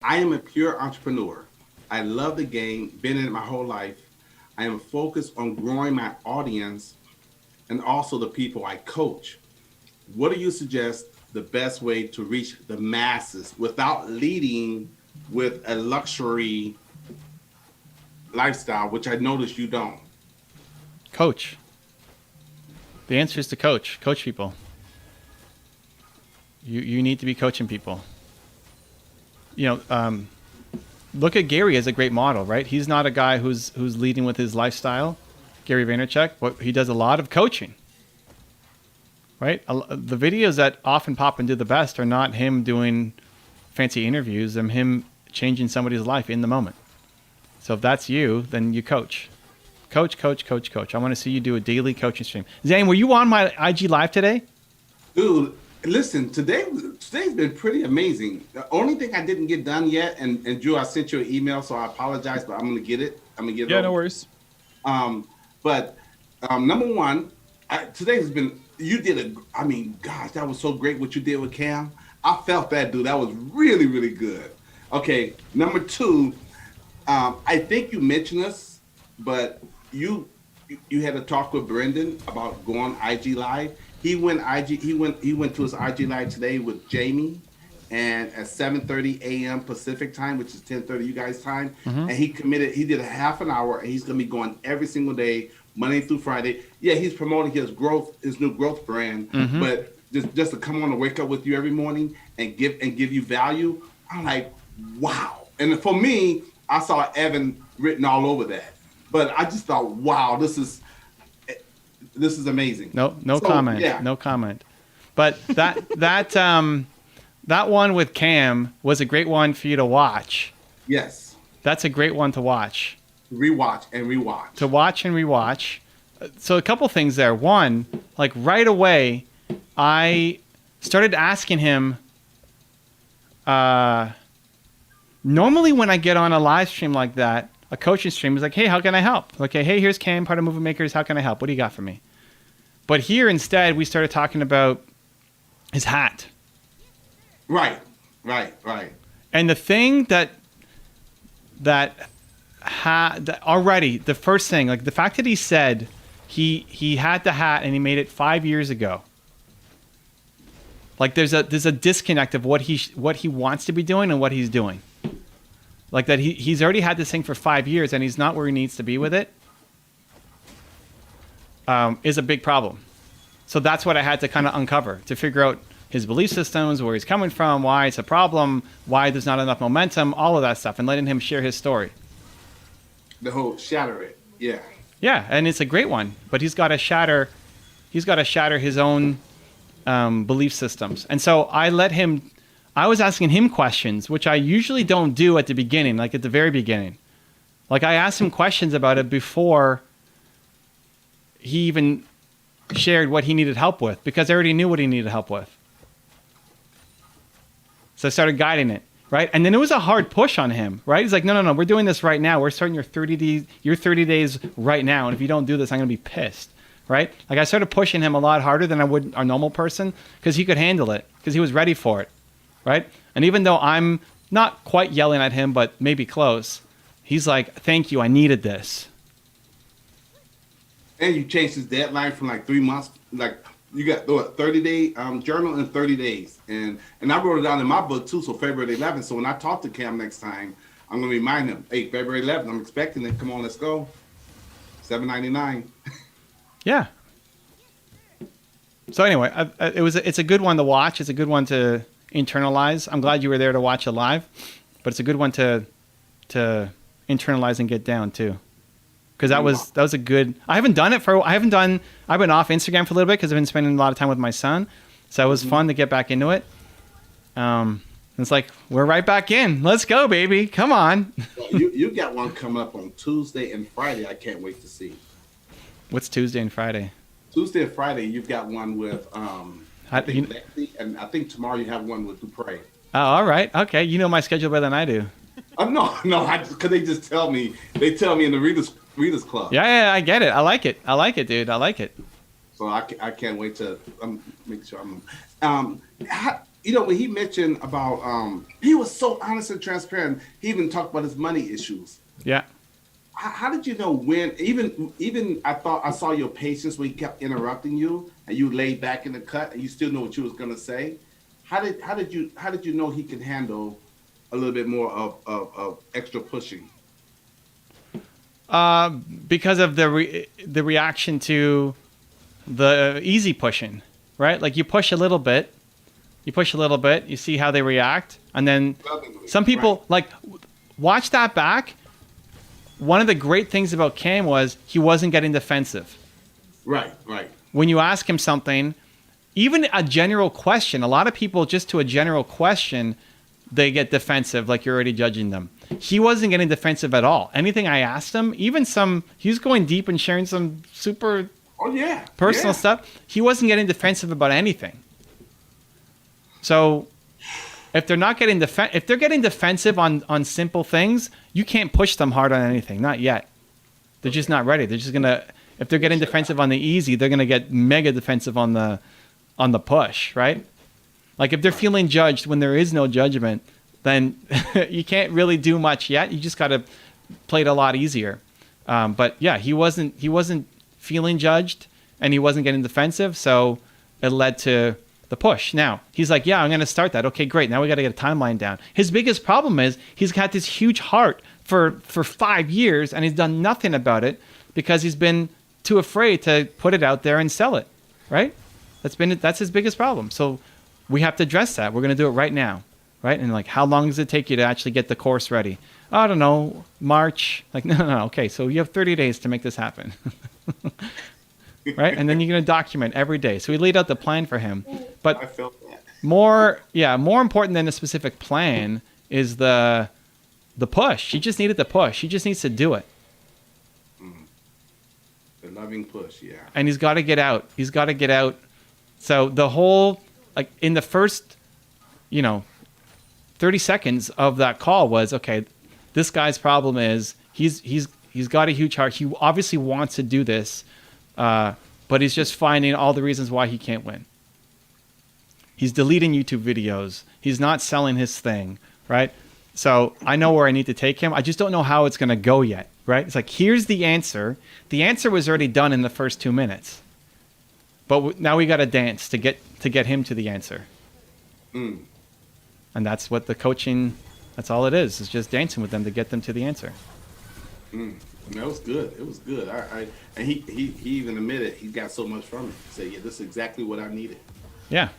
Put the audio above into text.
I am a pure entrepreneur. I love the game, been in it my whole life. I am focused on growing my audience and also the people I coach. What do you suggest the best way to reach the masses without leading with a luxury lifestyle, which I notice you don't? Coach. The answer is to coach. Coach people. You need to be coaching people. Look at Gary as a great model, right? He's not a guy who's leading with his lifestyle. Gary Vaynerchuk, he does a lot of coaching, right? The videos that often pop and do the best are not him doing fancy interviews and him changing somebody's life in the moment. So if that's you, then you coach. Coach. I want to see you do a daily coaching stream. Zane, were you on my IG Live today? Dude, listen, today's been pretty amazing. The only thing I didn't get done yet, and Drew, I sent you an email, so I apologize, but I'm gonna get it. Yeah, no worries. But number one, today has been. You did gosh, that was so great what you did with Cam. I felt that, dude. That was really, really good. Okay, number two, I think you mentioned us, but you had a talk with Brendan about going IG Live. He went to his IG Live today with Jamie, and at 7:30 a.m. Pacific time, which is 10:30 you guys time, and he did a half an hour, and he's gonna be going every single day, Monday through Friday. Yeah, he's promoting his new growth brand, but just to come on and wake up with you every morning and give you value, I'm like, wow. And for me, I saw Evan written all over that, but I just thought, wow, this is amazing. No comment. Yeah. No comment. But that one with Cam was a great one for you to watch. Yes. That's a great one to watch. Rewatch and rewatch. To watch and rewatch. So a couple things there. One, like right away, I started asking him. Normally, when I get on a live stream like that, a coaching stream is like, hey, how can I help? Okay, hey, here's Cam, part of Movement Makers. How can I help? What do you got for me? But here instead, we started talking about his hat. Right. And the thing that already, the first thing, like the fact that he said he had the hat and he made it 5 years ago. Like there's a disconnect of what he wants to be doing and what he's doing. Like that he's already had this thing for 5 years and he's not where he needs to be with it. Is a big problem. So that's what I had to kind of uncover to figure out his belief systems, where he's coming from, why it's a problem, why there's not enough momentum, all of that stuff, and letting him share his story. The whole shatter it. Yeah. Yeah, and it's a great one, but he's got to shatter his own belief systems. And so I was asking him questions, which I usually don't do at the beginning, like at the very beginning. Like I asked him questions about it before he even shared what he needed help with, because I already knew what he needed help with. So I started guiding it, right? And then it was a hard push on him, right? He's like, no, we're doing this right now. We're starting your 30 days right now. And if you don't do this, I'm going to be pissed, right? Like I started pushing him a lot harder than I would a normal person because he could handle it, because he was ready for it, right? And even though I'm not quite yelling at him, but maybe close, he's like, thank you, I needed this. And you changed his deadline from like 3 months. Like you got 30-day journal in 30 days. And I wrote it down in my book too. So February 11th. So when I talk to Cam next time, I'm going to remind him, hey, February 11th, I'm expecting it. Come on, let's go. $7.99. Yeah. So anyway, it's a good one to watch. It's a good one to internalize. I'm glad you were there to watch it live, but it's a good one to internalize and get down too. Because that was a good. I've been off Instagram for a little bit because I've been spending a lot of time with my son, so it was fun to get back into it. It's like we're right back in. Let's go, baby. Come on. You got one coming up on Tuesday and Friday. I can't wait to see. What's Tuesday and Friday? Tuesday and Friday, you've got one with Lexi, and I think tomorrow you have one with Dupre. Oh, all right. Okay, you know my schedule better than I do. No, because they just tell me. They tell me in the Readers Club. Yeah, I get it. I like it, dude. I like it. So I can't wait to make sure I'm. you know, when he mentioned about, he was so honest and transparent. He even talked about his money issues. Yeah. How did you know when? Even I thought I saw your patience when he kept interrupting you, and you laid back in the cut, and you still know what you was gonna say. How did you know he can handle a little bit more of extra pushing? Because of the reaction to the easy pushing, right? Like you push a little bit, you see how they react, and then Lovingly, some right? people like watch that back. One of the great things about Cam was he wasn't getting defensive. Right, right. When you ask him something, even a general question, a lot of people just to a general question, they get defensive, like you're already judging them. He wasn't getting defensive at all. Anything I asked him, even he was going deep and sharing some super Oh yeah, personal yeah. stuff. He wasn't getting defensive about anything. So if they're not getting if they're getting defensive on simple things, you can't push them hard on anything. Not yet. They're just not ready. They're just gonna if they're getting defensive on the easy, they're gonna get mega defensive on the push, right? Like if they're feeling judged when there is no judgment, then you can't really do much yet. You just got to play it a lot easier. But yeah, he wasn't feeling judged, and he wasn't getting defensive, so it led to the push. Now he's like, yeah, I'm going to start that. Okay, great. Now we got to get a timeline down. His biggest problem is he's got this huge heart for 5 years, and he's done nothing about it because he's been too afraid to put it out there and sell it. Right? That's his biggest problem. So we have to address that. We're going to do it right now, right? And like, how long does it take you to actually get the course ready? I don't know, March. Like, no. Okay, so you have 30 days to make this happen, right? And then you're going to document every day. So we laid out the plan for him. I But felt that. more important than a specific plan is the push. He just needed the push. He just needs to do it, The loving push, yeah. and he's got to get out. He's got to get out. So the whole like in the first, 30 seconds of that call was okay. This guy's problem is he's got a huge heart. He obviously wants to do this, but he's just finding all the reasons why he can't win. He's deleting YouTube videos. He's not selling his thing, right? So I know where I need to take him. I just don't know how it's going to go yet, right? It's like, here's the answer. The answer was already done in the first 2 minutes. But now we got to dance to get him to the answer. Mm. And that's what the coaching, that's all it is just dancing with them to get them to the answer. That was good. It was good. And he even admitted he got so much from it. He said, "Yeah, this is exactly what I needed." Yeah.